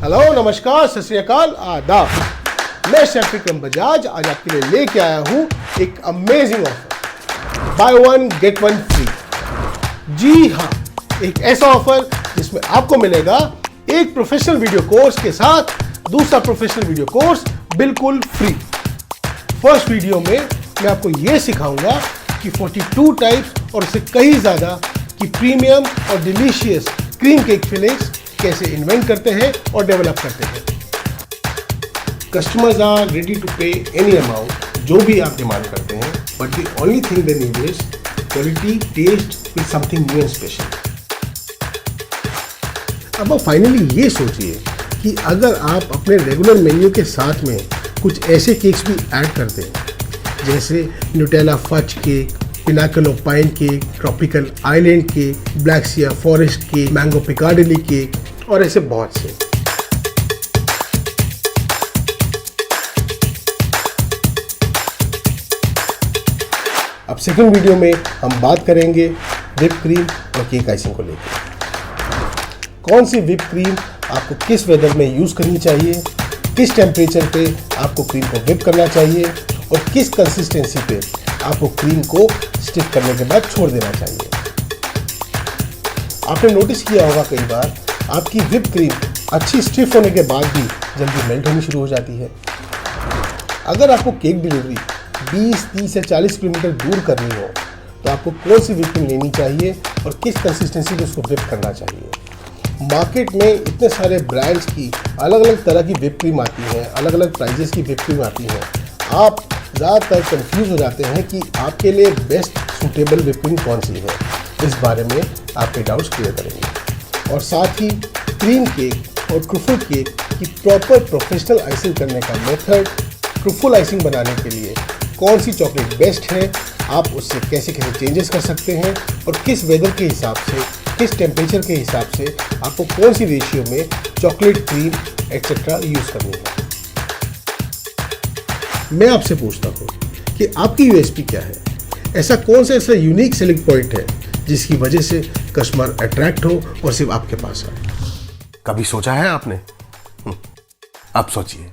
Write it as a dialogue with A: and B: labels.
A: Hello, नमस्कार, सत श्री अकाल, आदाब। मैं शेफ विक्रम बजाज आज आपके लिए लेके आया हूँ एक amazing offer, buy one get one free. जी हाँ, एक ऐसा ऑफर जिसमें आपको मिलेगा एक प्रोफेशनल वीडियो कोर्स के साथ दूसरा प्रोफेशनल वीडियो कोर्स बिल्कुल फ्री। फर्स्ट वीडियो में मैं आपको ये सिखाऊंगा कि 42 टाइप्स और उससे कहीं ज़्यादा की प्रीमियम और डिलीशियस क्रीम केक फिलिंग्स कैसे इन्वेंट करते हैं और डेवलप करते हैं। Customers are ready to pay any amount, जो भी आप डिमांड करते हैं, but the only thing they need is quality, taste with something new and special. अब आप फाइनली ये सोचिए कि अगर आप अपने रेगुलर मेन्यू के साथ में कुछ ऐसे केक्स भी ऐड करते हैं जैसे Nutella fudge cake, pinnacle of pine cake, tropical island cake, black सिया forest cake, mango Piccadilly cake और ऐसे बहुत से। अब सेकंड वीडियो में हम बात करेंगे व्हिप क्रीम और केक आइसिंग को लेकर। कौन सी व्हिप क्रीम आपको किस वेदर में यूज करनी चाहिए, किस टेम्परेचर पे आपको क्रीम को व्हिप करना चाहिए और किस कंसिस्टेंसी पे आपको क्रीम को स्टिक करने के बाद छोड़ देना चाहिए। आपने नोटिस किया होगा कई बार आपकी व्हिप क्रीम अच्छी स्टिफ होने के बाद भी जल्दी मेल्ट होनी शुरू हो जाती है। अगर आपको केक डिलीवरी 20, 30 या 40 किलोमीटर दूर करनी हो तो आपको कौन सी व्हिप क्रीम लेनी चाहिए और किस कंसिस्टेंसी में उसको व्हिप करना चाहिए। मार्केट में इतने सारे ब्रांड्स की अलग अलग तरह की व्हिप क्रीम आती हैं, अलग अलग प्राइजेस की व्हिप क्रीम आती हैं। आप ज़्यादातर कंफ्यूज हो जाते हैं कि आपके लिए बेस्ट सूटेबल व्हिप क्रीम कौन सी है। इस बारे में आपके डाउट्स क्लियर करेंगे और साथ ही क्रीम केक और ट्रुफल केक की प्रॉपर प्रोफेशनल आइसिंग करने का मेथड, ट्रुफल आइसिंग बनाने के लिए कौन सी चॉकलेट बेस्ट है, आप उससे कैसे कैसे चेंजेस कर सकते हैं और किस वेदर के हिसाब से, किस टेम्परेचर के हिसाब से आपको कौन सी रेशियो में चॉकलेट, क्रीम एक्सेट्रा यूज़ करनी है। मैं आपसे पूछता हूँ कि आपकी यूएसपी क्या है, ऐसा कौन सा ऐसा यूनिक सेलिंग पॉइंट है जिसकी वजह से कस्टमर अट्रैक्ट हो और सिर्फ आपके पास आए। कभी सोचा है आपने? अब सोचिए।